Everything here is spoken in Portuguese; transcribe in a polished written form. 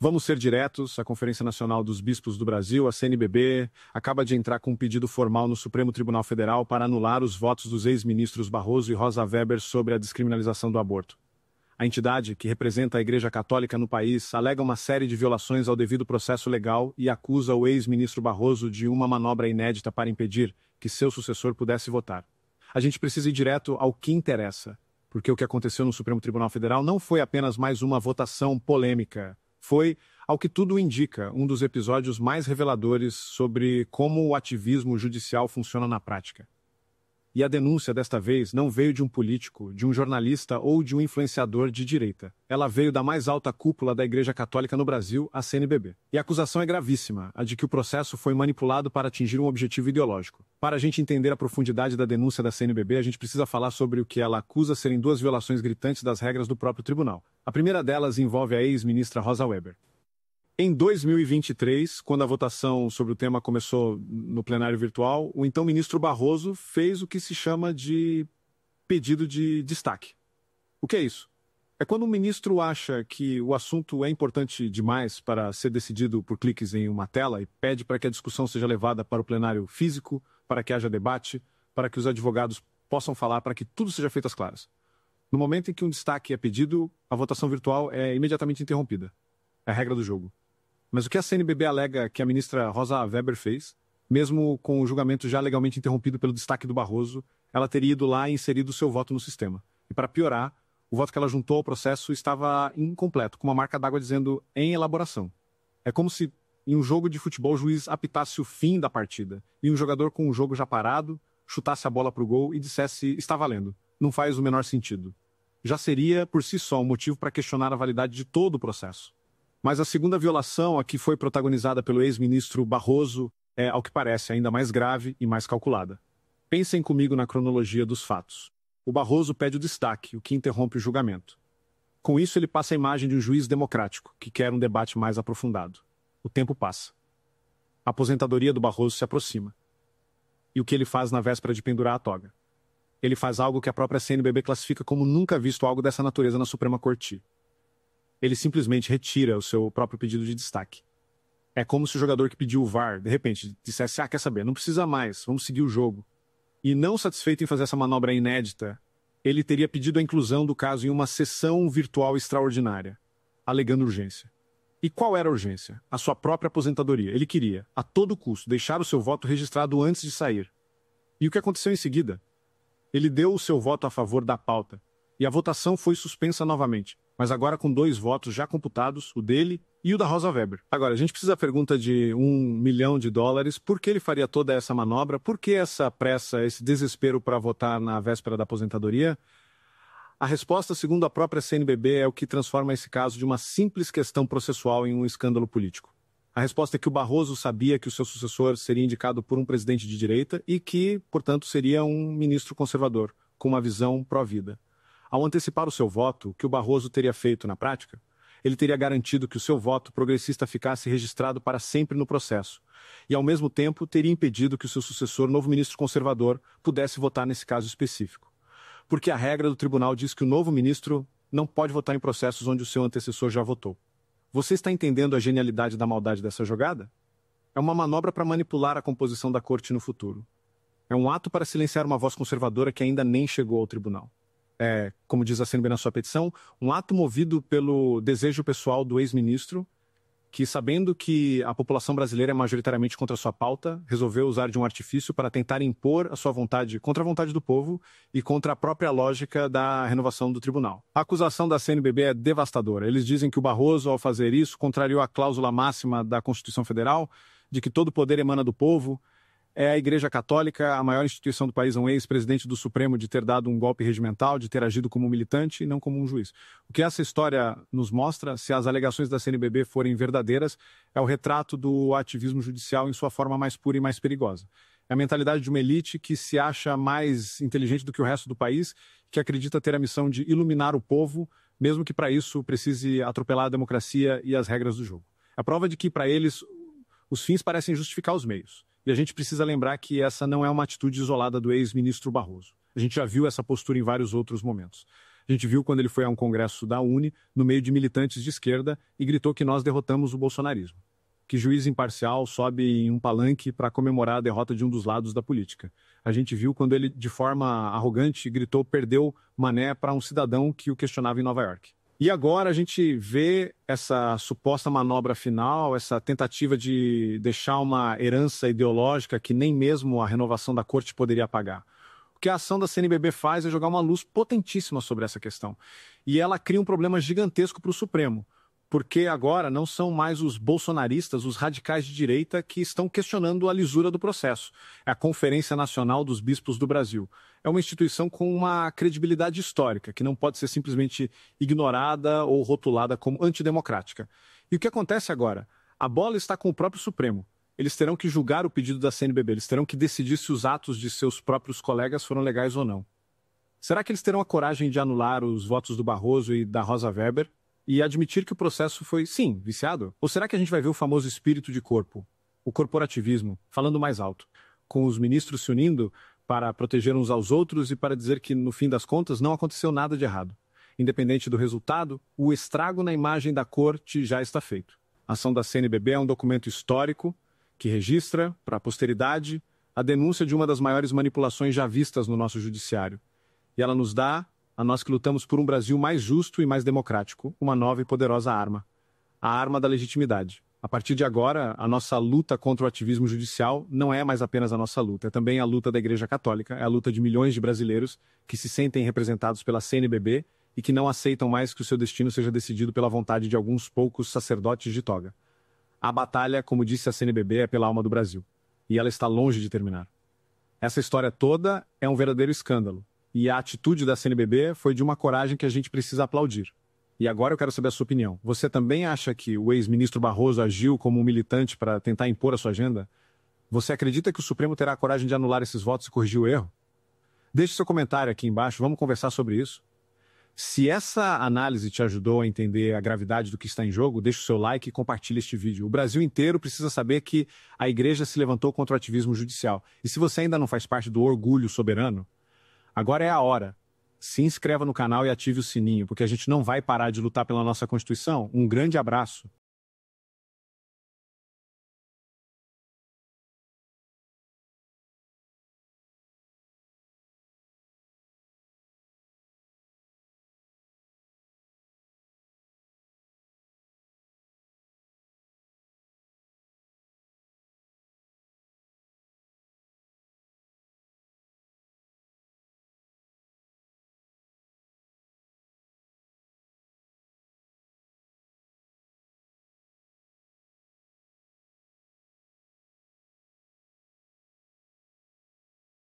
Vamos ser diretos, a Conferência Nacional dos Bispos do Brasil, a CNBB, acaba de entrar com um pedido formal no Supremo Tribunal Federal para anular os votos dos ex-ministros Barroso e Rosa Weber sobre a descriminalização do aborto. A entidade, que representa a Igreja Católica no país, alega uma série de violações ao devido processo legal e acusa o ex-ministro Barroso de uma manobra inédita para impedir que seu sucessor pudesse votar. A gente precisa ir direto ao que interessa, porque o que aconteceu no Supremo Tribunal Federal não foi apenas mais uma votação polêmica. Foi, ao que tudo indica, um dos episódios mais reveladores sobre como o ativismo judicial funciona na prática. E a denúncia desta vez não veio de um político, de um jornalista ou de um influenciador de direita. Ela veio da mais alta cúpula da Igreja Católica no Brasil, a CNBB. E a acusação é gravíssima, a de que o processo foi manipulado para atingir um objetivo ideológico. Para a gente entender a profundidade da denúncia da CNBB, a gente precisa falar sobre o que ela acusa serem duas violações gritantes das regras do próprio tribunal. A primeira delas envolve a ex-ministra Rosa Weber. Em 2023, quando a votação sobre o tema começou no plenário virtual, o então ministro Barroso fez o que se chama de pedido de destaque. O que é isso? É quando um ministro acha que o assunto é importante demais para ser decidido por cliques em uma tela e pede para que a discussão seja levada para o plenário físico, para que haja debate, para que os advogados possam falar, para que tudo seja feito às claras. No momento em que um destaque é pedido, a votação virtual é imediatamente interrompida. É a regra do jogo. Mas o que a CNBB alega que a ministra Rosa Weber fez, mesmo com o julgamento já legalmente interrompido pelo destaque do Barroso, ela teria ido lá e inserido seu voto no sistema. E para piorar, o voto que ela juntou ao processo estava incompleto, com uma marca d'água dizendo "em elaboração". É como se, em um jogo de futebol, o juiz apitasse o fim da partida, e um jogador com o jogo já parado, chutasse a bola para o gol e dissesse "está valendo". Não faz o menor sentido. Já seria, por si só, um motivo para questionar a validade de todo o processo. Mas a segunda violação, a que foi protagonizada pelo ex-ministro Barroso, é, ao que parece, ainda mais grave e mais calculada. Pensem comigo na cronologia dos fatos. O Barroso pede o destaque, o que interrompe o julgamento. Com isso, ele passa a imagem de um juiz democrático, que quer um debate mais aprofundado. O tempo passa. A aposentadoria do Barroso se aproxima. E o que ele faz na véspera de pendurar a toga? Ele faz algo que a própria CNBB classifica como nunca visto algo dessa natureza na Suprema Corte. Ele simplesmente retira o seu próprio pedido de destaque. É como se o jogador que pediu o VAR, de repente, dissesse, quer saber, não precisa mais, vamos seguir o jogo. E não satisfeito em fazer essa manobra inédita, ele teria pedido a inclusão do caso em uma sessão virtual extraordinária, alegando urgência. E qual era a urgência? A sua própria aposentadoria. Ele queria, a todo custo, deixar o seu voto registrado antes de sair. E o que aconteceu em seguida? Ele deu o seu voto a favor da pauta, e a votação foi suspensa novamente, mas agora com 2 votos já computados, o dele e o da Rosa Weber. Agora, a gente precisa da pergunta de $1 milhão, por que ele faria toda essa manobra, por que essa pressa, esse desespero para votar na véspera da aposentadoria? A resposta, segundo a própria CNBB, é o que transforma esse caso de uma simples questão processual em um escândalo político. A resposta é que o Barroso sabia que o seu sucessor seria indicado por um presidente de direita e que, portanto, seria um ministro conservador, com uma visão pró-vida. Ao antecipar o seu voto, o que o Barroso teria feito na prática? Ele teria garantido que o seu voto progressista ficasse registrado para sempre no processo, e ao mesmo tempo teria impedido que o seu sucessor, novo ministro conservador, pudesse votar nesse caso específico. Porque a regra do tribunal diz que o novo ministro não pode votar em processos onde o seu antecessor já votou. Você está entendendo a genialidade da maldade dessa jogada? É uma manobra para manipular a composição da corte no futuro. É um ato para silenciar uma voz conservadora que ainda nem chegou ao tribunal. É, como diz a CNBB na sua petição, um ato movido pelo desejo pessoal do ex-ministro, que, sabendo que a população brasileira é majoritariamente contra a sua pauta, resolveu usar de um artifício para tentar impor a sua vontade contra a vontade do povo e contra a própria lógica da renovação do tribunal. A acusação da CNBB é devastadora. Eles dizem que o Barroso, ao fazer isso, contrariou a cláusula máxima da Constituição Federal, de que todo poder emana do povo. É a Igreja Católica, a maior instituição do país, um ex-presidente do Supremo, de ter dado um golpe regimental, de ter agido como um militante e não como um juiz. O que essa história nos mostra, se as alegações da CNBB forem verdadeiras, é o retrato do ativismo judicial em sua forma mais pura e mais perigosa. É a mentalidade de uma elite que se acha mais inteligente do que o resto do país, que acredita ter a missão de iluminar o povo, mesmo que para isso precise atropelar a democracia e as regras do jogo. A prova de que, para eles, os fins parecem justificar os meios. E a gente precisa lembrar que essa não é uma atitude isolada do ex-ministro Barroso. A gente já viu essa postura em vários outros momentos. A gente viu quando ele foi a um congresso da UNE, no meio de militantes de esquerda, e gritou que nós derrotamos o bolsonarismo. Que juiz imparcial sobe em um palanque para comemorar a derrota de um dos lados da política. A gente viu quando ele, de forma arrogante, gritou perdeu Mané para um cidadão que o questionava em Nova York. E agora a gente vê essa suposta manobra final, essa tentativa de deixar uma herança ideológica que nem mesmo a renovação da corte poderia apagar. O que a ação da CNBB faz é jogar uma luz potentíssima sobre essa questão. E ela cria um problema gigantesco para o Supremo, porque agora não são mais os bolsonaristas, os radicais de direita, que estão questionando a lisura do processo. É a Conferência Nacional dos Bispos do Brasil. É uma instituição com uma credibilidade histórica, que não pode ser simplesmente ignorada ou rotulada como antidemocrática. E o que acontece agora? A bola está com o próprio Supremo. Eles terão que julgar o pedido da CNBB, eles terão que decidir se os atos de seus próprios colegas foram legais ou não. Será que eles terão a coragem de anular os votos do Barroso e da Rosa Weber e admitir que o processo foi, sim, viciado? Ou será que a gente vai ver o famoso espírito de corpo, o corporativismo, falando mais alto, com os ministros se unindo para proteger uns aos outros e para dizer que, no fim das contas, não aconteceu nada de errado? Independente do resultado, o estrago na imagem da corte já está feito. A ação da CNBB é um documento histórico que registra, para a posteridade, a denúncia de uma das maiores manipulações já vistas no nosso judiciário. E ela nos dá, a nós que lutamos por um Brasil mais justo e mais democrático, uma nova e poderosa arma. A arma da legitimidade. A partir de agora, a nossa luta contra o ativismo judicial não é mais apenas a nossa luta, é também a luta da Igreja Católica, é a luta de milhões de brasileiros que se sentem representados pela CNBB e que não aceitam mais que o seu destino seja decidido pela vontade de alguns poucos sacerdotes de toga. A batalha, como disse a CNBB, é pela alma do Brasil. E ela está longe de terminar. Essa história toda é um verdadeiro escândalo. E a atitude da CNBB foi de uma coragem que a gente precisa aplaudir. E agora eu quero saber a sua opinião. Você também acha que o ex-ministro Barroso agiu como um militante para tentar impor a sua agenda? Você acredita que o Supremo terá a coragem de anular esses votos e corrigir o erro? Deixe seu comentário aqui embaixo, vamos conversar sobre isso. Se essa análise te ajudou a entender a gravidade do que está em jogo, deixe o seu like e compartilhe este vídeo. O Brasil inteiro precisa saber que a Igreja se levantou contra o ativismo judicial. E se você ainda não faz parte do orgulho soberano, agora é a hora. Se inscreva no canal e ative o sininho, porque a gente não vai parar de lutar pela nossa Constituição. Um grande abraço.